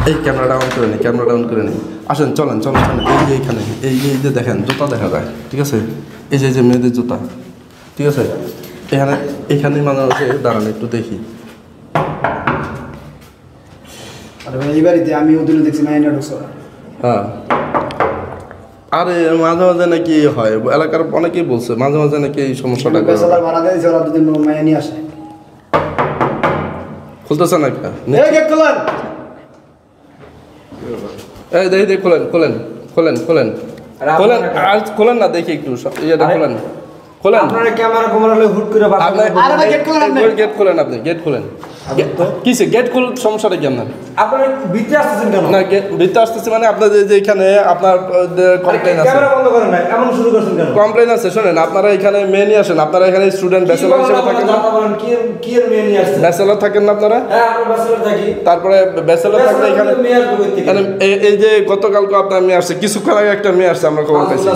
এই ক্যামেরাটা অন করে নিই, ক্যামেরাটা অন করে নিই। আসেন, চলেন চলেন চলেন। এই যে এখানে এই যে দেখেন জুতা দেখা যায়, ঠিক আছে? এই যে মেয়েদের জুতা, ঠিক আছে? এখানে মানে হচ্ছে দাঁড়ান একটু দেখি। আরে ভাই এই বাড়িতে আমি ওদিনও দেখছি মাইনা ঢুকছে। হ্যাঁ, আরে মাঝে মাঝে নাকি হয়, এলাকার অনেকেই বলছে মাঝে মাঝে নাকি এই সমস্যাটা বেসাদার ভাড়া দিয়েছে, ওরা দুদিন মাইয়া নিয়ে আসে। খুলতেছে না কা? এই গেট খোলেন। এই দেখি খোলেন খোলেন খোলেন খোলেন খোলেন, আর খোলেন না দেখি একটু ইয়েটা খোলেন খোলেন। আপনারা ক্যামেরা কোমরালে হুট করে আরে ভাই গেট খোলেন, আপনি গেট খোলেন, আপনি গেট খোলেন। কিসে গেট খুল, সমস্যাটা কি আপনার? আপনারা ভিতরে আসতেছেন কেন? না ভিতরে আসতেছে মানে আপনাদের যে এখানে আপনার কমপ্লেন আছে, ক্যামেরা বন্ধ করেন না, এমন শুরু করছেন কেন? কমপ্লেন আছে। শোনেন, আপনারা এখানে মেয়ে নিয়ে আসেন, আপনারা এখানে স্টুডেন্ট ব্যাচেলর হিসেবে থাকেন না? কি এর মেয়ে নিয়ে আসছেন? ব্যাচেলর থাকেন না আপনারা? হ্যাঁ, আমরা ব্যাচেলর থাকি। তারপরে ব্যাচেলর থাকলে এখানে মেয়ে আসবে কই থেকে? এই যে গতকালকে আপনার মেয়ে আসছে, কিছুক্ষণ আগে একটা মেয়ে আসছে, আমরা খবর পাইছি।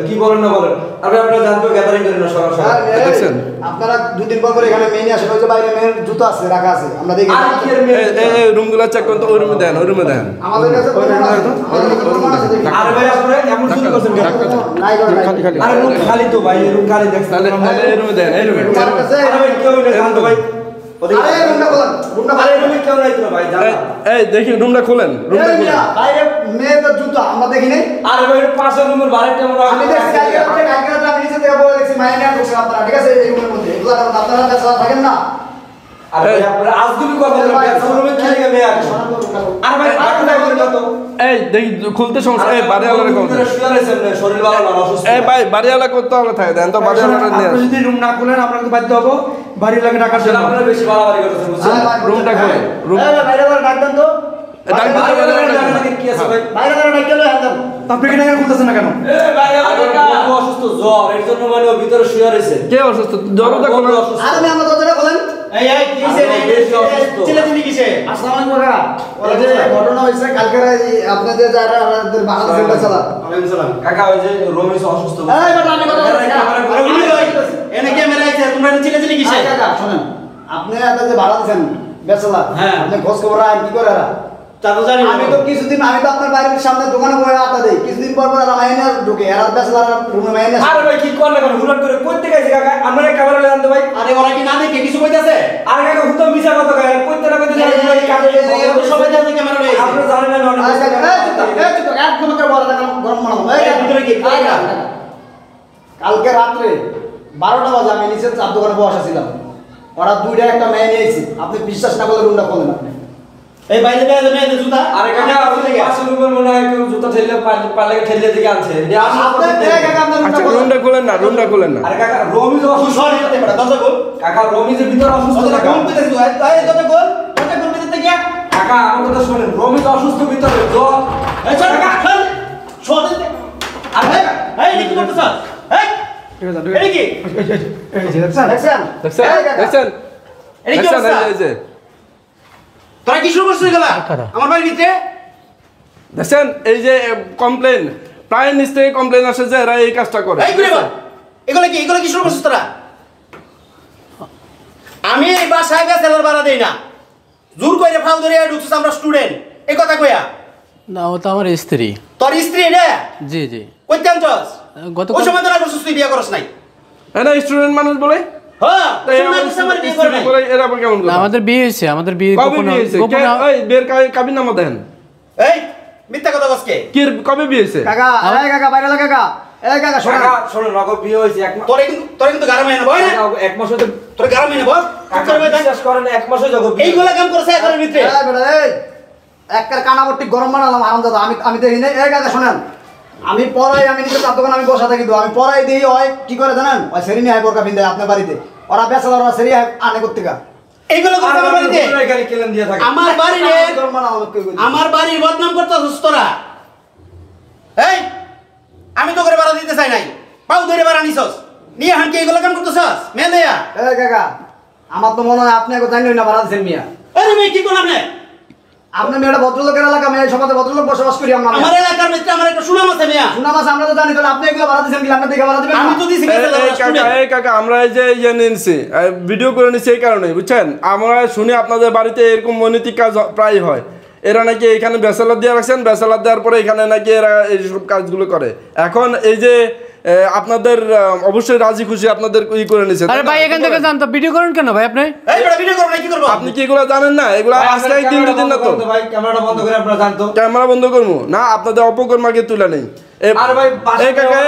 কি বলেন না বলেন, আপনারা জানতো গ্যাদারিং করেন না সবার সাথে দেখছেন? আপনারা দুদিন পর এখানে মেয়ে নিয়ে আসেন, ওই যে বাইরে মেয়ের জুতা আছে রাখা আছে, আমরা দেখি। আর কি এর মেয়ে? এই রুমগুলো চেক করুন তো, ওই রুমে দেন, ওই রুমে দেন। আমাদের কাছে আরে ভাই আপনারা এমন শুরু করছেন কেন? খালি খালি আরে রুম খালি তো ভাই, রুম খালি দেখছেন? তাহলে এই রুমে দেন, এই রুমে। আরে ভাই কেউ নেই জানতো ভাই। আরে রুমটা খোলেন, রুমটা আরে রুমে কেউ নাই তো ভাই, জানা। এই দেখি রুমটা খোলেন, রুমটা খোলেন। বাইরে মেয়েদের জুতা আমরা দেখি নাই। আরে ভাই পাশে রুমের বাড়িটা মনে হয় আমি দেখছি কালকে রাতে আমি নিচে থেকে বলে দেখছি মাইনা ঢুকছে আপনারা, ঠিক আছে? এই রুমের মধ্যে এগুলো আপনারা কাছে থাকেন না। আরে ভাই আপনারা আজগুবি কথা বলেন, ব্যাচেলর রুমে কি লাগে মেয়ে আসে? আরে ভাই আপনারা বলেন না তো। এই দেখি খুলতে সমস্যা। এই বাড়িওয়ালারে কল দেন। শরীর ভালো না, অসুস্থ। এই ভাই বাড়িওয়ালা করতে হবে থাকে দেন তো, বাড়িওয়ালারে নিয়ে আপনি যদি রুম না খুলেন আমরা কিন্তু বাধ্য হব বাড়ির লাগে টাকার জন্য। আপনারা বেশি বাড়াবাড়ি করতেছেন বুঝছেন? রুমটা খোলেন, রুম বাইরে ডাক দেন তো। ডাক দিতে বাইরে কি আছে ভাই? বাইরে ডাক গেল হ্যাঁ। আপনি কি টাকা খুলতেছেন না কেন? এই বাইরে অসুস্থ জ্বর, এর জন্য মানে ও ভিতরে শুয়ে রয়েছে। কে অসুস্থ? জ্বরটা কোন অসুস্থ? আরে আমি আমার দরজাটা খোলেন। এই কিসে চিল্লাচিল্লি কিসে? আসসালামু আলাইকুম কাকা। ওই যে ঘটনা হইছে কালকে আপনাদের যারা আমাদের বাংলাদেশের বেচারা। ওয়ালাইকুম সালাম। কাকা ওই যে রমেশ অসুস্থ। এই বেটা আমি কথা বলছি। আরে উনি কই? এনে ক্যামেরা আছে, তোমরা চিল্লাচিল্লি কিসে? কাকা শুনেন, আপনি আপনাদের যে ভাড়া দিবেন বেচারা, হ্যাঁ। আপনি খোঁজ খবর রাখেন কি করে এরা? তা তো জানি আমি তো কিছুদিন আমি তো আপনার বাড়ির সামনে দোকানে বসে আড্ডা দেই, কিছুদিন পর পর এরা মাইনে ঢুকে, এরা বেচারা রুমে মাইনে। আরে ভাই কি করলে কেন হুলাট করে কইতে গেছে কাকা? আপনারা ক্যামেরা লয়ে আনতে ভাই। আরে ওরা কি না দেখে কিছু কইতাছে? আরে কাকা হুতো মিছা কথা কয়, কইতে না কইতে সবাই জানে ক্যামেরা লয়ে। আপনারা জানেন না অনেক আচ্ছা একদম একটা বড় টাকা গরম বানাবো। এই ভিতরে কি? কালকে রাত্রে 12টা বাজে আমি নিচে চার দোকানে বসা ছিলাম, ওরা দুইটা একটা মেয়ে নিয়েছি। আপনি বিশ্বাস না করলে রুমটা খোলেন আপনি। এই বাইরে মেয়েদের জুতা। আরে কাকা পাশে রুমের মনে হয় কেউ জুতা ঠেলে পালে ঠেলে দিকে আনছে। এটা আপনি কাকা আপনার আচ্ছা রুমটা খোলেন না, রুমটা খোলেন না। আরে কাকা রমিজ অসুস্থ। সরি হতে পারে দরজা খোল। কাকা রমিজের ভিতরে অসুস্থ দরজা কাকা। খোল পেতে তুই এই দরজা খোল। দরজা খোল পেতে কি? কাকা আমার কথা শুনেন, রমিজ অসুস্থ ভিতরে জ্বর। এই চল কাকা খোল। শোন আরে এই কি করতেছ? এই এই কি? এই যে দেখছেন দেখছেন দেখছেন এই কি অবস্থা? এই যে তোরা কি শুরু করছিস গলা আমার বাড়ির ভিতরে? দেখছেন এই যে কমপ্লেন, প্রায় নিচ থেকে কমপ্লেন আসে যে এরা এই কাজটা করে। এই করে বল এগুলো কি শুরু করছিস তোরা? আমি এই বাসায় বেচেলার ভাড়া দেই না, জোর কইরা ফাউ ধরে ঢুকছিস আমরা স্টুডেন্ট, এই কথা কইয়া। না ও তো আমার স্ত্রী। তোর স্ত্রী রে? জি জি। কইতে আনছস? গত ওই সময় তোরা করছিস তুই বিয়ে করছ নাই? এরা স্টুডেন্ট মানুষ বলে হ্যাঁ আমার বিয়ে করে নাই। এরা আবার কেমন না, কথা? আমাদের বিয়ে হয়েছে, আমাদের বিয়ে কবে বিয়ে হয়েছে? এই বিয়ের কাবিন নামা দেন। এই মিথ্যা কথা বলছকে কি কবে বিয়ে হয়েছে? কাকা এই কাকা বাইরে লাগা কাকা এই কাকা শোন কাকা শুনুন নগদ বিয়ে হয়েছে এক মাস। তোরে কিন্তু গারাম হয় না বল এক মাস হতে তোরে গারাম হয় না বল কাকা বিশ্বাস করেন এক মাস হয়ে যাবে। এইগুলা কাম করছে এর ভিতরে। এই বেটা এই একবার কানাবর্তি গরম বানালাম আরামদাদা। আমি দেখি না। এই কাকা শুনেন, আমি পড়াই, আমি নিজে চার দোকানে আমি বসা থাকি, তো আমি পড়াই দিই। হয় কি করে জানেন? ওই সেরিনি আয় বোরকা পিন্দায় আপনার বাড়িতে, ওরা বেচারা ওরা সেরি আনে করতে গা এইগুলো করতে আমার বাড়িতে। এখানে কেলেন দিয়ে থাকে আমার বাড়ির আমার বাড়ির বদনাম করতেছস তোরা। এই আমি তো করে ভাড়া দিতে চাই নাই, পাউ ধরে ভাড়া নিছস নিয়ে হানকে এইগুলো কাম করতেছস মেলেয়া। এই কাকা আমার তো মনে হয় আপনি একটু জানেন না ভাড়া দিছেন মিয়া। আরে মেয়ে কি করলাম না? আপনি মেয়েটা ভদ্রলোকের এলাকা, মেয়ে সমাজে ভদ্রলোক বসবাস করি আমরা। আমার এলাকার মধ্যে আমার একটা সুনাম আছে মিয়া। সুনাম আছে আমরা তো জানি, তাহলে আপনি এগুলো ভাড়া দিছেন কি? আপনি দেখে ভাড়া দিবেন? আমি তো দিছি। এই কাকা আমরা এই যে নিয়েছি ভিডিও করে নিছি এই কারণে, বুঝছেন? আমরা শুনি আপনাদের বাড়িতে এরকম মনীতিক কাজ প্রায় হয়। এরা নাকি এখানে ব্যাচেলার দিয়ে রাখছেন, ব্যাচেলার দেওয়ার পরে এখানে নাকি এরা এইসব কাজগুলো করে। এখন এই যে আপনাদের অবশ্যই রাজি খুশি আপনাদের ই করে নিছে। আরে ভাই এখান থেকে জানতো ভিডিও করেন কেন ভাই আপনি? এই বড় ভিডিও করব না কি করব? আপনি কি এগুলো জানেন না? এগুলো আজকে একদিন দুদিন না তো। ভাই ক্যামেরাটা বন্ধ করে আপনারা জানতো। ক্যামেরা বন্ধ করবো না, আপনাদের অপকর্মাকে তুলে নেই। আর ভাই এই কাকা,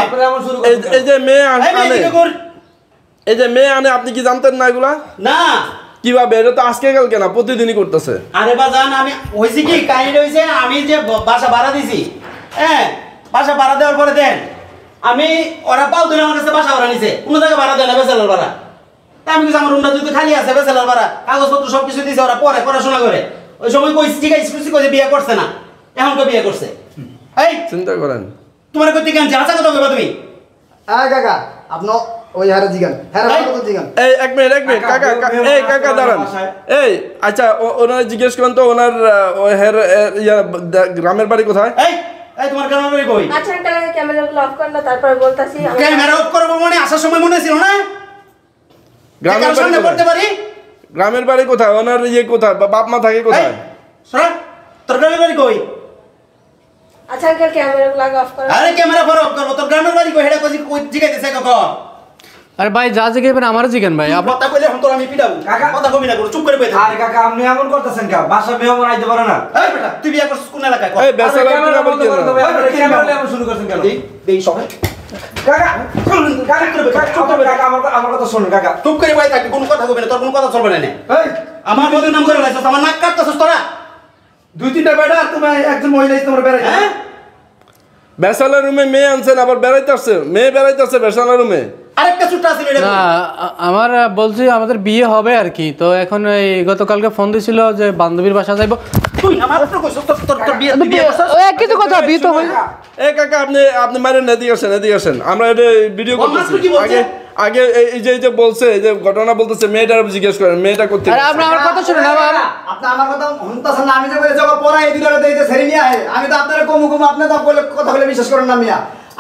আপনারা এমন শুরু করছেন। এই যে মেয়ে এই আনে, ভিডিও কর এই যে মেয়ে আনে, আপনি কি জানতেন না এগুলা? না। কিভাবে? এটা তো আজকে কালকে না, প্রতিদিনই করতেছে। আরে বাজান আমি হইছে কি কাহিনী হইছে, আমি যে বাসা ভাড়া দিছি, হ্যাঁ বাসা ভাড়া দেওয়ার পরে দেন আমি ওরা পাও দিন আমার কাছে বাসা ভাড়া নিছে, কোনো জায়গায় ভাড়া দেয় না বেচেলার ভাড়া। তা আমি কিছু আমার রুমটা যদি খালি আছে বেচেলার ভাড়া, কাগজপত্র সব কিছু দিছে, ওরা পরে পড়াশোনা করে। ওই সময় কইছি ঠিক আছে কইছে বিয়ে করছে না, এখন তো বিয়ে করছে। এই চিন্তা করেন। তোমার কই থেকে আনছে আচ্ছা কথা কইবা তুমি? কাকা আপনি ওই হারে জিগান, হ্যাঁ কথা জিগান। এই এক মিনিট কাকা, এই কাকা দাঁড়ান। এই আচ্ছা ওনার জিজ্ঞেস করেন তো ওনার গ্রামের বাড়ি কোথায়? এই এই তোমার গ্রামের বাড়ি কই? আচ্ছা একটা ক্যামেরাগুলো অফ করলো তারপরে বলতাছি। ক্যামেরা অফ করব মানে আসার সময় মনে ছিল না? গ্রামের সামনে বাড়ি করতে পারি? গ্রামের বাড়ি কোথায়? ওনার কোথায়? বাপ মা থাকে কোথায়? সরা তোর গ্রামের বাড়ি কই? আচ্ছা আঙ্কেল ক্যামেরাগুলো আগে অফ করো। আরে ক্যামেরা ফর অফ করব, তোর গ্রামের বাড়ি কই? হেডা কই জিগাইতেছে কখন? আরে ভাই যা জিজ্ঞেস আমারও জিজ্ঞেন ভাই। কথা কইলে এখন তোর আমি পিটাবো। কাকা কথা কবি না, চুপ করে বসে আর কাকা আপনি এমন করতেছেন কা? বাসা মেহমান আইতে পারে না। এই বেটা তুই বিয়ে করছিস কোন এলাকায়? এই ব্যাচেলর ক্যামেরা আবার বন্ধ কি করে জানো? দেবে। আপনারা ক্যামেরা এমন শুরু করছেন কেন? দেই সবাই কাকা শুনুন, কাকা আমার কথা শুনুন কাকা। চুপ করে বসে থাকবি, কোনো কথা কবি না, তোর কোনো কথা চলবে না নে। এই আমার বন্ধুর নাম করে লাইছস, আমার নাক কাটতাছস তোরা। দুই তিনটা বেটা আর তুমি একজন মহিলা তোমার বেড়াই, হ্যাঁ ব্যাচেলর রুমে মেয়ে আনছেন, আবার বেড়াইতে আসছে, মেয়ে বেড়াইতে আসছে ব্যাচেলর রুমে। আরেকটা চুট্টা আছে এটা। না আমার বলছি আমাদের বিয়ে হবে আর কি। তো এখন এই গতকালকে ফোন দিছিল যে বান্ধবীর বাসা যাইবো। তুই আমার তো কইছস তোর বিয়ে করছস। ওই একই তো কথা, বিয়ে তো হয়। এই কাকা আপনি মারেন না, এদিকে আসেন। আমরা এটা ভিডিও ও মাত্র করতেছি। কি বলছে? আগে এই যে বলছে, এই যে ঘটনা বলতেছে, মেয়েটার জিজ্ঞেস করেন মেয়েটা করতে। আরে আপনি আমার কথা শুনুন। আপনি আমার কথা শুনতেছেন না? আমি যে বলে জগৎ পড়াই এই দুটো এই যে ছেড়ে নিয়ে আহে, আমি তো আপনার কমু আপনি তো বলে কথা বলে বিশ্বাস করেন না মিয়া।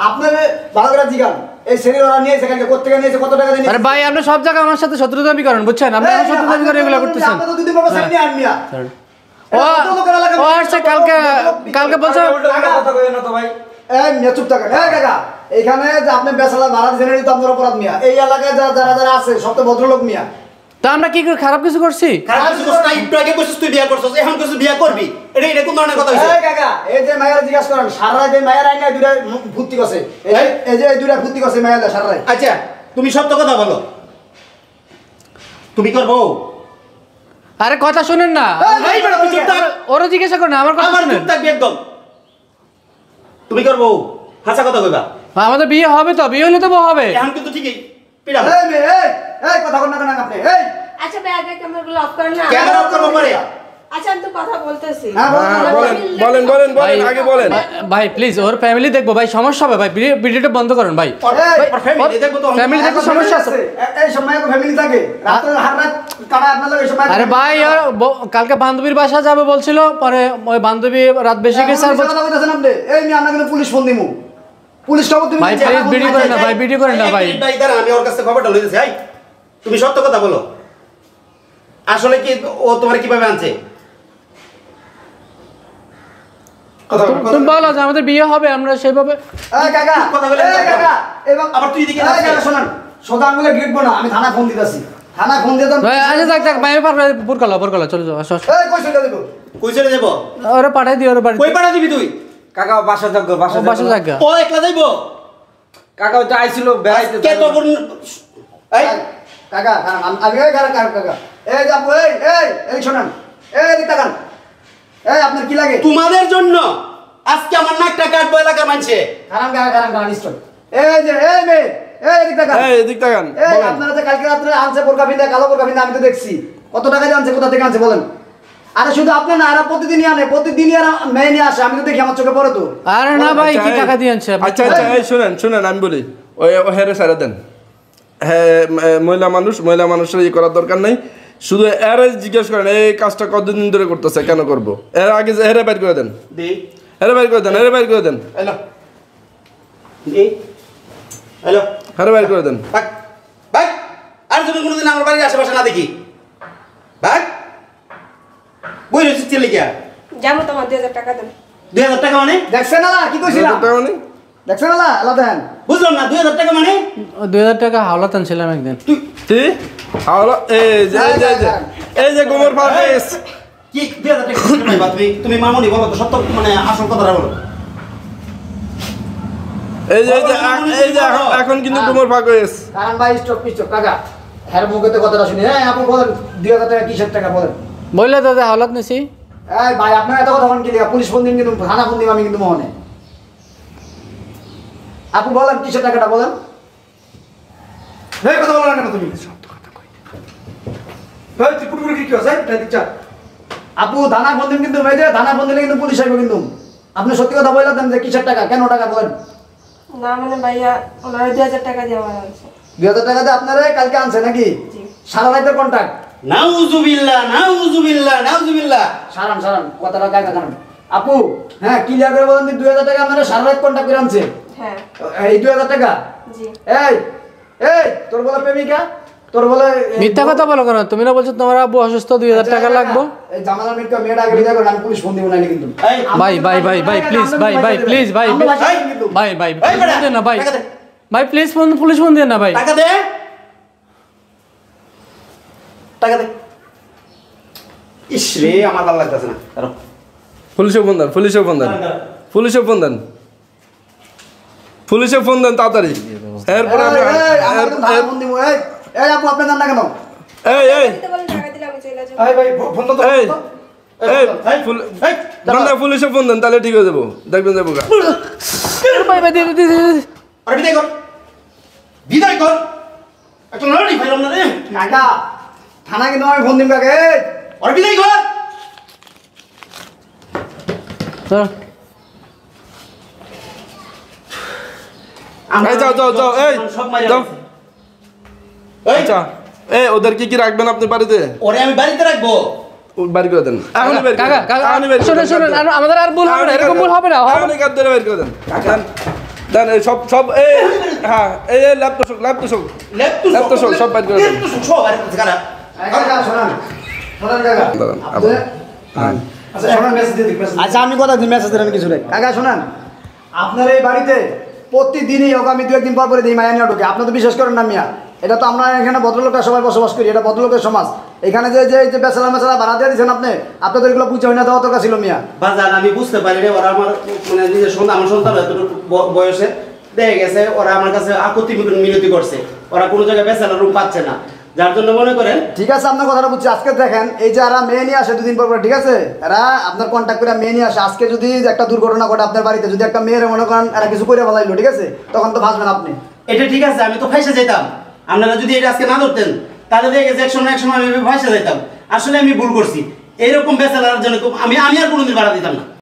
আপনার ভালো করে জিগান এই শরীর ওরা নিয়ে সেখানে করতে নিয়েছে, কত টাকা দিয়ে? আরে ভাই আপনি সব জায়গায় আমার সাথে শত্রুতামি করেন বুঝছেন? আপনি আমার শত্রুতামি করে এগুলো করতেছেন। আপনি তো দুদিন পর ছেড়ে নিয়ে আন মিয়া। ও আসছে কালকে বলছে। কথা কইেন না তো ভাই। এই মিয়া চুপ থাকেন। এই কাকা এখানে যে আপনি বেসালা ভাড়া দিয়েছেন এটা তো আপনার অপরাধ মিয়া। এই এলাকায় যারা আছে সব তো ভদ্রলোক মিয়া। তা আমরা কি করে খারাপ কিছু করছি? খারাপ কিছু করছিস না, একটু আগে কইছিস তুই বিয়ে করছস, এখন কইছিস বিয়ে করবি। এটা কোন ধরনের কথা হইছে? এই কাকা এই যে মায়ের জিজ্ঞাসা করেন, সারা রাত এই মায়ের আইনা দুইটা ভর্তি করছে, এই যে এই দুইটা ভর্তি করছে মায়ের সারা রাত। আচ্ছা তুমি সত্য কথা বলো, তুমি করবো? আরে কথা শুনেন না, এই বেটা তুই চুপ থাক। ওরও জিজ্ঞাসা করেন আমার কথা আমার শুনেন। চুপ থাকবি একদম। তুমি করবো? হাসা কথা কইবা। আমাদের বিয়ে হবে তো, বিয়ে হলে তো বউ হবে। এখন কিন্তু ঠিকই পিড়াবো। এই মেয়ে এই কথা বল না কেন আপনি? এই আচ্ছা ভাই আগে ক্যামেরাগুলো অফ করেন না। ক্যামেরা অফ করবো পারে? আচ্ছা আমি তো কথা বলতেছি। হ্যাঁ বলেন আগে বলেন। ভাই প্লিজ ওর ফ্যামিলি দেখবো ভাই, সমস্যা হবে ভাই। ভিডিওটা বন্ধ করেন ভাই। ফ্যামিলি দেখবো তো। ফ্যামিলি দেখতে সমস্যা আছে। এই সময় তো ফ্যামিলি থাকে, রাতে হার রাত কাটা আপনার লাগে সময়। আরে ভাই কালকে বান্ধবীর বাসা যাবে বলছিল, পরে ওই বান্ধবী রাত বেশি গেছে আর কথা বলতেছেন আপনি। এই মেয়ে আমরা কিন্তু পুলিশ ফোন দিমু, পুলিশ খবর তুমি ভাই প্লিজ ভিডিও করেন না ভাই, ভিডিও করেন না ভাই। ভাই দাঁড়া, আমি ওর কাছে খবরটা লইতেছি। এই তুমি সত্য কথা বলো, আসলে কি ও তোমার কিভাবে আনছে? তুমি বলো যে আমাদের বিয়ে হবে, আমরা সেভাবে। এই কাকা কথা বলে এই কাকা এবং আবার তুই এদিকে এই কাকা শুনুন, সোজা আঙ্গুলে গিটবো না, আমি থানা ফোন দিতেছি। থানা ফোন দিয়ে ভাই আচ্ছা যাক ভাই, পুরকলা চলে যাও। আসো এই কই চলে দেব? কই চলে যাবো? ওরা পাঠাই দিও, ওরা বাড়ি কই পাঠা দিবি তুই? কাকা বাসা যাগ বাসা জায়গা। ও একলা যাইবো? কাকা তো আইছিল বেড়াইতে। কে তো এই কাকা আমি এই কাকা এই যাবো। এই শুনুন, এই তাকান। এই আপনার কি লাগে? তোমাদের জন্য আজকে আমার নাকটা কাটবো এলাকার মানুষে। কারণ নিশ্চয় এই যে এই মেয়ে এই তাকান। এদিক তাকান। এই আপনারা যে কালকে রাত্রে আনছে বোরকা পিন্দা, কালো বোরকা পিন্দা, আমি তো দেখছি। কত টাকা দিয়ে আনছে, কোথা থেকে আনছে বলেন? আরে শুধু আপনি না, এরা প্রতিদিনই আনে, প্রতিদিনই এরা মেয়ে নিয়ে আসে, আমি তো দেখি, আমার চোখে পড়ে তো। আরে না ভাই কি টাকা দিয়ে আনছে? আচ্ছা এই শুনেন আমি বলি, ওই হেরে সারা দেন। হ্যাঁ মহিলা মানুষের এই করার দরকার নেই। শুধু এরা জিজ্ঞেস করেন এই কাজটা কতদিন ধরে করতেছে, কেন করবো? এর আগে হেরে বাইর করে দেন, হেরে বাইর করে দেন। হ্যালো হ্যালো হেরে বাইর করে দেন। ভাই ভাই, আর তুমি কোনোদিন আমার বাড়ির আশেপাশে না দেখি। ভাই বই রয়েছে লিখিয়া যেমন তোমার 2000 টাকা দেন। 2000 টাকা মানে দেখছেন না কি কইছিলাম মানে দেখছেন না আল্লাহ দেন বুঝলাম না 2000 টাকা মানে 2000 টাকা হাওলাত আনছিলাম একদিন। কি আওলা এই যে গোমর ফারফেস কি 2000 টাকা পাইবা তুমি মামুনি বলো তো সত্য মানে আসল কথাটা বলো। এই যে এখন কিন্তু গোমর ফারফেস কারণ ভাই স্টপ কাকা হ্যাঁ মুখে তো কথাটা শুনি হ্যাঁ আপনি বলেন 2000 টাকা কিসের টাকা বলেন বললে দাদা হাওলাত নিছি। এই ভাই আপনার এত কথা বলেন কি লিখা পুলিশ ফোন দিন কিন্তু থানা ফোন দিন আমি কিন্তু মনে আপু বলেন কিসের টাকাটা বলেন এই কথা বলো না তুমি এই তুই পুরো কি আছে এটা দিচ্ছা আপু থানা ফোন দিন কিন্তু এই যে থানা ফোন দিলে কিন্তু পুলিশ আসবে কিন্তু আপনি সত্যি কথা বললেন দেন যে কিসের টাকা কেন টাকা বলেন না মানে ভাইয়া ওনারা 2000 টাকা দিয়ে আমার আনছে। 2000 টাকা দিয়ে আপনারা কালকে আনছে নাকি জি। সারা রাতের কন্ট্রাক্ট নাউজুবিল্লাহ সারান কথাটা কাকা জানান আপু হ্যাঁ ক্লিয়ার করে বলেন 2000 টাকা আপনারা সারা রাত কন্ট্রাক্ট করে আনছে হ্যাঁ এই 2000 টাকা জি। এই তোর বলে প্রেমিকা তোর বলে মিথ্যা কথা বলো কেন? তুমি না বলছো তোমার আব্বু অসুস্থ 2000 টাকা লাগবে। এই জামালার মেয়েটা মেয়েটা আগে বিদায় করে আমি পুলিশ ফোন দিব না কিন্তু এই ভাই প্লিজ প্লিজ ভাই ফোন দেন না ভাই প্লিজ পুলিশ ফোন দেন না ভাই। টাকা দে ইস রে আমার ভালো লাগতেছে না দাঁড়াও। পুলিশে ফোন দেন তাড়াতাড়ি এরপরে আমার কিন্তু ভাড়া ফোন দিব এই আপু আপনি জান না কেন দিতে বলেন টাকা দিলে আমি চলে যাব। এই ভাই ফোন তো পুলিশে ফোন দেন তাহলে ঠিক হয়ে যাবো দেখবেন যাবো গা। ভাই আর বিদায় কর একটা লড়াই ফাইলাম না রে কাকা থানা কিন্তু আমি ফোন দিব কাকে আর বিদায় কর এই যাও এই সব মারি যাও এই আচ্ছা ওদের কি রাখবেন আপনি বাড়িতে ওরে আমি বাড়িতে রাখবো বাড়ি করে দেন এখনই বের করে কাকা দেন এখনই বের করে শুনুন আমাদের আর ভুল হবে না, এরকম ভুল হবে না। এখনই কাট ধরে বের করে দেন দেন এই সব এই হ্যাঁ এই ল্যাপটপ সব বের করে দেন সব বাইরে করতে কারা কাকা শোনান কাকা দাঁড়ান, আবার। হ্যাঁ। আচ্ছা এখন মেসেজ দিয়ে দিই আচ্ছা আমি কথা দিই মেসেজ দেন কিছু নেই কাকা শোনান আপনার এই বাড়িতে প্রতিদিনই হোক আমি 2 একদিন পর পরে দিই মায়া নিয়ে ঢোকে আপনি তো বিশ্বাস করেন না মিয়া এটা তো আমরা এখানে ভদ্রলোকরা সবাই বসবাস করি এটা ভদ্রলোকের সমাজ এখানে যে বেসালা ভাড়া দিয়ে দিচ্ছেন আপনাদের এগুলো বুঝে হয় না দেওয়া দরকার ছিল মিয়া বাজার আমি বুঝতে পারি রে ওরা আমার মানে নিজের সন্তান আমার সন্তান এতটুকু বয়সে দেখে গেছে ওরা আমার কাছে আপত্তি মিনতি করছে ওরা কোনো জায়গায় বেচারা রুম পাচ্ছে না যার জন্য মনে করেন ঠিক আছে আপনার কথাটা বুঝছি আজকে দেখেন এই যে এরা মেয়ে নিয়ে আসে 2 দিন পর ঠিক আছে এরা আপনার কন্ট্যাক্ট করে মেয়ে নিয়ে আসে আজকে যদি একটা দুর্ঘটনা ঘটে আপনার বাড়িতে যদি একটা মেয়ের মনে করেন এরা কিছু করে ফেলাইলো ঠিক আছে তখন তো ভাসবেন আপনি এটা ঠিক আছে আমি তো ফাইসে যেতাম আপনারা যদি এটা আজকে না ধরতেন তাহলে দেখে গেছে এক সময় আমি ফাইসে যেতাম আসলে আমি ভুল করছি এইরকম বেচারার জন্য আমি আর কোনোদিন ভাড়া দিতাম না